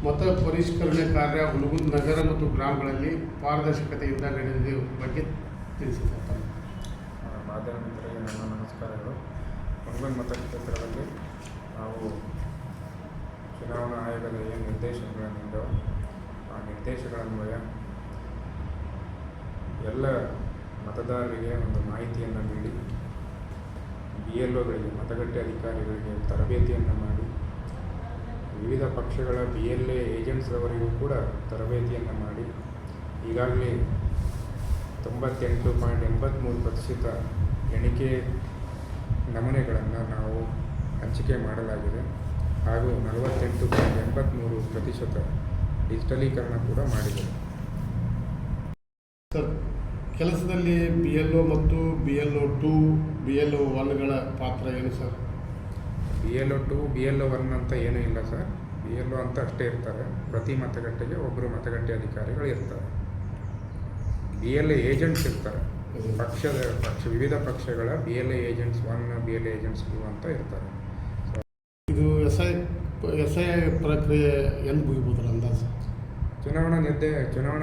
ಮತ ಪರಿಷ್ಕರಣೆ ಕಾರ್ಯ ಹುನಗುಂದ ನಗರ ಮತ್ತು ಗ್ರಾಮಗಳಲ್ಲಿ ಪಾರದರ್ಶಕತೆಯಿಂದ ನಡೆದಿದೆ ಬಗ್ಗೆ ತಿಳಿಸಿದ್ದಾರೆ. ಮಾಧ್ಯಮ ಮಿತ್ರರಿಗೆ ನನ್ನ ನಮಸ್ಕಾರಗಳು. ಹುನಗುಂದ ಮತಕ್ಷೇತ್ರದಲ್ಲಿ ನಾವು ಚುನಾವಣಾ ಆಯೋಗದ ಏನು ನಿರ್ದೇಶನಗಳನ್ನಿದ್ದೋ ಆ ನಿರ್ದೇಶನಗಳನ್ವಯ ಎಲ್ಲ ಮತದಾರರಿಗೆ ಒಂದು ಮಾಹಿತಿಯನ್ನು ನೀಡಿ BLOಗಳಿಗೆ ಮತಗಟ್ಟೆ ಅಧಿಕಾರಿಗಳಿಗೆ ತರಬೇತಿಯನ್ನು ಮಾಡಿ ವಿವಿಧ ಪಕ್ಷಗಳ BLA ಏಜೆಂಟ್ಸ್ರವರಿಗೂ ಕೂಡ ತರಬೇತಿಯನ್ನು ಮಾಡಿ ಈಗಾಗಲೇ 98.83% ಎಣಿಕೆ ನಮೂನೆಗಳನ್ನು ನಾವು ಹಂಚಿಕೆ ಮಾಡಲಾಗಿದೆ ಹಾಗೂ 48.83% ಡಿಜಿಟಲೀಕರಣ ಕೂಡ ಮಾಡಿದೆ. ಸರ್, ಕೆಲಸದಲ್ಲಿ BLO ಮತ್ತು BLO2 BLO1ಗಳ ಪಾತ್ರ ಏನು ಸರ್? BLO2 BLO1 ಅಂತ ಏನೂ ಇಲ್ಲ ಸರ್. BLO ಅಂತ ಅಷ್ಟೇ ಇರ್ತಾರೆ. ಪ್ರತಿ ಮತಗಟ್ಟೆಗೆ ಒಬ್ಬರು ಮತಗಟ್ಟೆ ಅಧಿಕಾರಿಗಳು ಇರ್ತಾರೆ. BLA ಏಜೆಂಟ್ಸ್ ಇರ್ತಾರೆ. ವಿವಿಧ ಪಕ್ಷಗಳ BLA ಏಜೆಂಟ್ಸ್ 1 BLA ಏಜೆಂಟ್ಸ್ 2 ಅಂತ ಇರ್ತಾರೆ. ಇದು SI ಪ್ರಕ್ರಿಯೆ ಎಂದು ಮುಗಿಬೋದಲ್ಲ ಅಂದಾಜು? ಚುನಾವಣಾ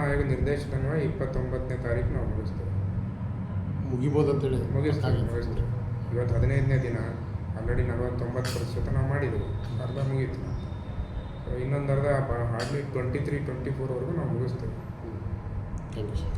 ಆಯೋಗ ನಿರ್ದೇಶನ 29ನೇ ತಾರೀಕು ನಾವು ಮುಗಿಸ್ತೇವೆ. ಮುಗಿಬೋದಂತೇಳಿ ಮುಗಿಸ್ತೇವೆ. ಇವತ್ತು 15ನೇ ದಿನ. ಆಲ್ರೆಡಿ 49% ನಾವು ಮಾಡಿದ್ದೀವಿ. ಅರ್ಧ ಮುಗೀತು. ಇನ್ನೊಂದು ಅರ್ಧ ಹಾರ್ಡ್ಲಿ 23-24ವರೆಗೂ ನಾವು ಮುಗಿಸ್ತೇವೆ. Thank you sir.